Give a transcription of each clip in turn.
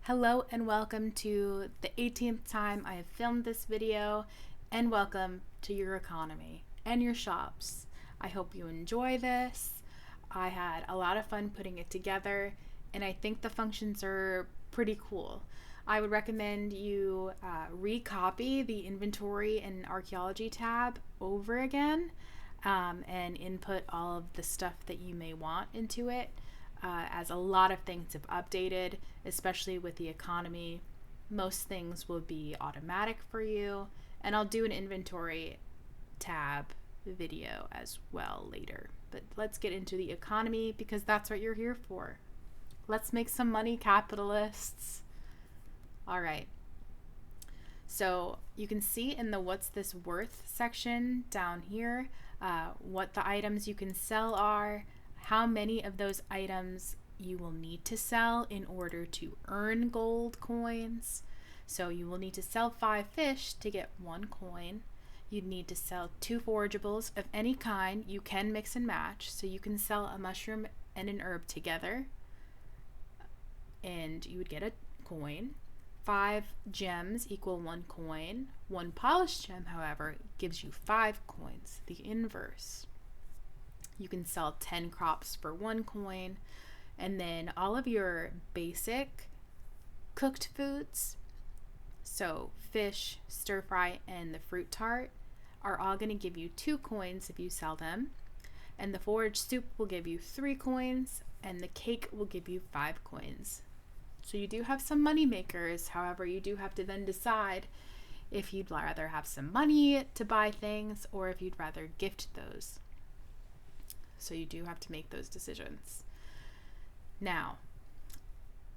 Hello and welcome to the 18th time I have filmed this video, and welcome to your economy and your shops. I hope you enjoy this. I had a lot of fun putting it together, and I think the functions are pretty cool. I would recommend you recopy the inventory and archaeology tab over again and input all of the stuff that you may want into it. As a lot of things have updated, especially with the economy. Most things will be automatic for you, and I'll do an inventory tab video as well later. But let's get into the economy because that's what you're here for. Let's make some money, capitalists. All right. So you can see in the what's this worth section down here what the items you can sell are, how many of those items you will need to sell in order to earn gold coins. So you will need to sell 5 fish to get 1 coin. You'd need to sell 2 forageables of any kind. You can mix and match, so you can sell a mushroom and an herb together and you would get a coin. 5 gems equal 1 coin. 1 polished gem, however, gives you 5 coins, the inverse. You can sell 10 crops for 1 coin. And then all of your basic cooked foods, so fish, stir fry, and the fruit tart, are all going to give you 2 coins if you sell them. And the forage soup will give you 3 coins, and the cake will give you 5 coins. So you do have some money makers. However, you do have to then decide if you'd rather have some money to buy things or if you'd rather gift those. So you do have to make those decisions. Now,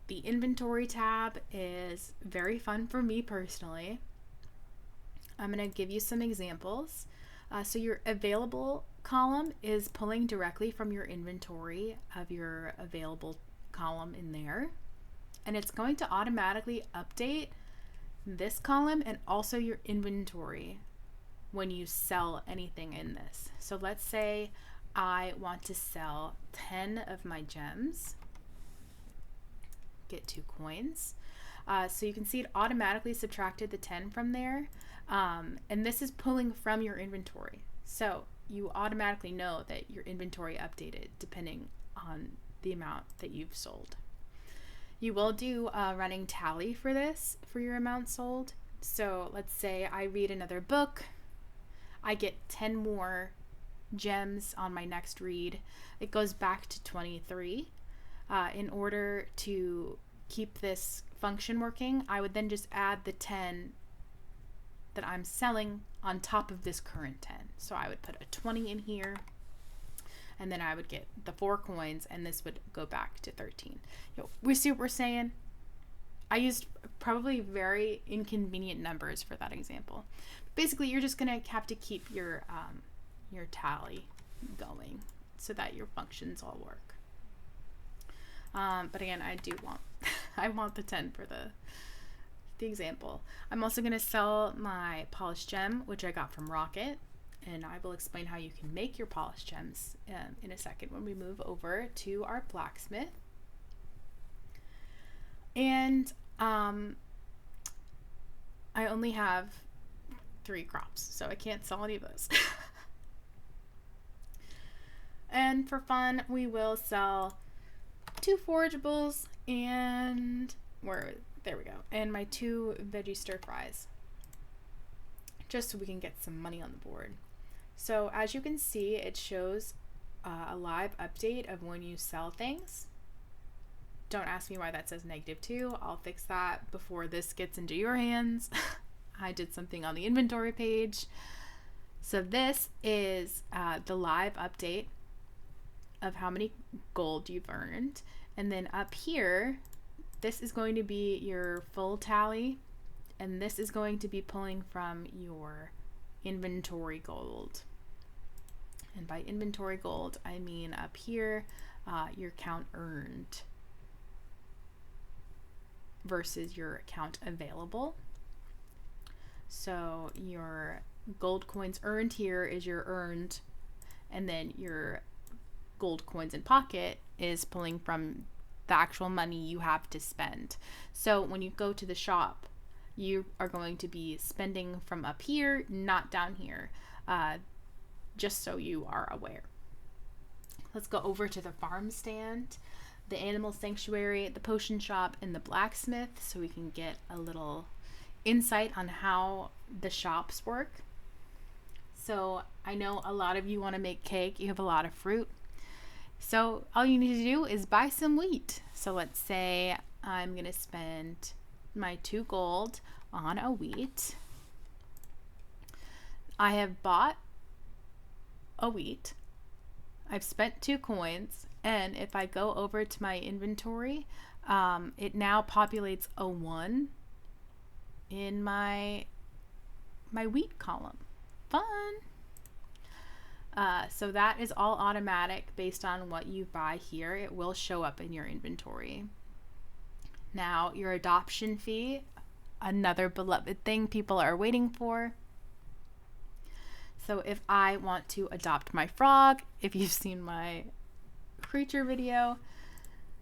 the inventory tab is very fun for me personally. I'm going to give you some examples. So your available column is pulling directly from your inventory of your available column in there. And it's going to automatically update this column and also your inventory when you sell anything in this. So let's say I want to sell 10 of my gems, get 2 coins. So you can see it automatically subtracted the 10 from there. And this is pulling from your inventory. So you automatically know that your inventory updated depending on the amount that you've sold. You will do a running tally for this, for your amount sold. So let's say I read another book, I get 10 more gems on my next read. It goes back to 23. In order to keep this function working, I would then just add the 10 that I'm selling on top of this current 10. So I would put a 20 in here, and then I would get the 4 coins, and this would go back to 13. We see what we're saying? I used probably very inconvenient numbers for that example. Basically, you're just going to have to keep your tally going so that your functions all work. But again, I do want I want the 10 for the example. I'm also going to sell my polished gem, which I got from Rocket. And I will explain how you can make your polished gems in a second when we move over to our blacksmith. And I only have 3 crops, so I can't sell any of those. And for fun, we will sell 2 forageables and there we go, and my 2 veggie stir fries, just so we can get some money on the board. So as you can see, it shows a live update of when you sell things. Don't ask me why that says -2. I'll fix that before this gets into your hands. I did something on the inventory page. So this is the live update of how many gold you've earned. And then up here, this is going to be your full tally. And this is going to be pulling from your inventory gold. And by inventory gold, I mean up here, your count earned versus your count available. So your gold coins earned here is your earned, and then your gold coins in pocket is pulling from the actual money you have to spend. So when you go to the shop, you are going to be spending from up here, not down here, just so you are aware. Let's go over to the farm stand, the animal sanctuary, the potion shop, and the blacksmith, so we can get a little insight on how the shops work. So I know a lot of you want to make cake. You have a lot of fruit. So all you need to do is buy some wheat. So let's say I'm going to spend my 2 gold on a wheat. I have bought a wheat. I've spent 2 coins. And if I go over to my inventory, it now populates a 1 in my wheat column. Fun! So that is all automatic based on what you buy here. It will show up in your inventory. Now, your adoption fee, another beloved thing people are waiting for. So if I want to adopt my frog, if you've seen my creature video,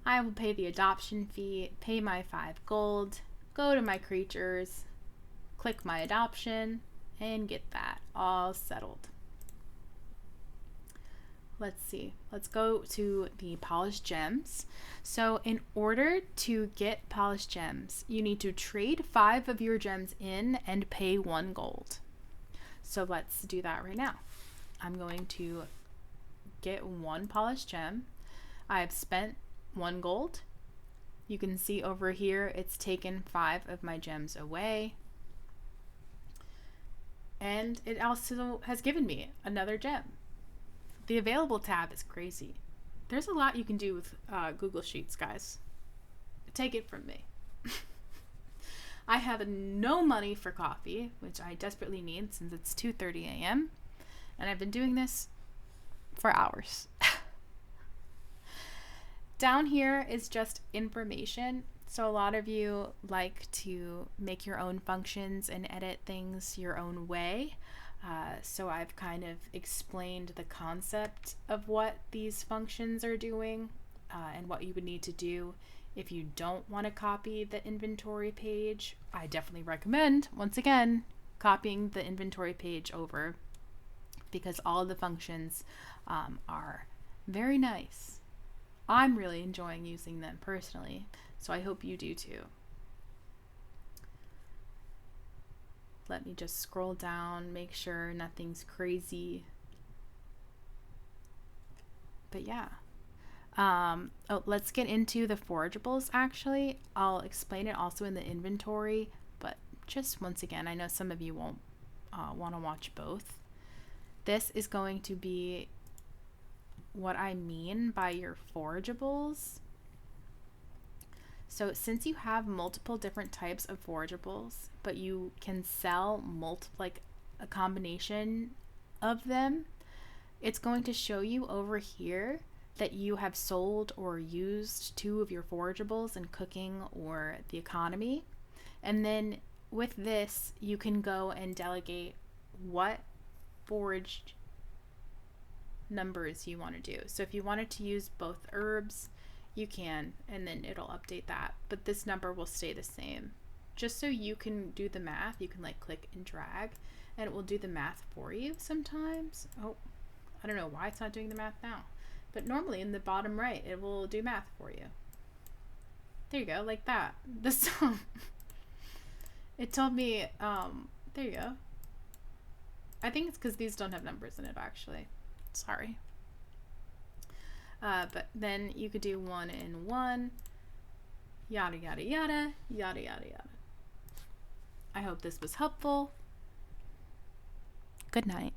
I will pay the adoption fee, pay my 5 gold, go to my creatures, click my adoption, and get that all settled. Let's see. Let's go to the polished gems. So in order to get polished gems, you need to trade 5 of your gems in and pay 1 gold. So let's do that right now. I'm going to get 1 polished gem. I've spent 1 gold. You can see over here it's taken 5 of my gems away. And it also has given me another gem. The available tab is crazy. There's a lot you can do with Google Sheets, guys. Take it from me. I have no money for coffee, which I desperately need since it's 2:30 a.m. And I've been doing this for hours. Down here is just information. So a lot of you like to make your own functions and edit things your own way. So I've kind of explained the concept of what these functions are doing and what you would need to do. If you don't want to copy the inventory page, I definitely recommend, once again, copying the inventory page over, because all of the functions are very nice. I'm really enjoying using them personally, so I hope you do too. Let me just scroll down, make sure nothing's crazy. But yeah. Let's get into the forageables actually. I'll explain it also in the inventory, but just once again, I know some of you won't want to watch both. This is going to be what I mean by your forageables. So since you have multiple different types of forageables, but you can sell a combination of them, it's going to show you over here that you have sold or used 2 of your forageables in cooking or the economy. And then with this, you can go and delegate what foraged numbers you want to do. So if you wanted to use both herbs, you can, and then it'll update that. But this number will stay the same. Just so you can do the math, you can click and drag, and it will do the math for you sometimes. Oh, I don't know why it's not doing the math now. But normally in the bottom right, it will do math for you. There you go, like that. It told me, there you go. I think it's because these don't have numbers in it, actually. Sorry. But then you could do 1 and 1, yada, yada, yada, yada, yada, yada. I hope this was helpful. Good night.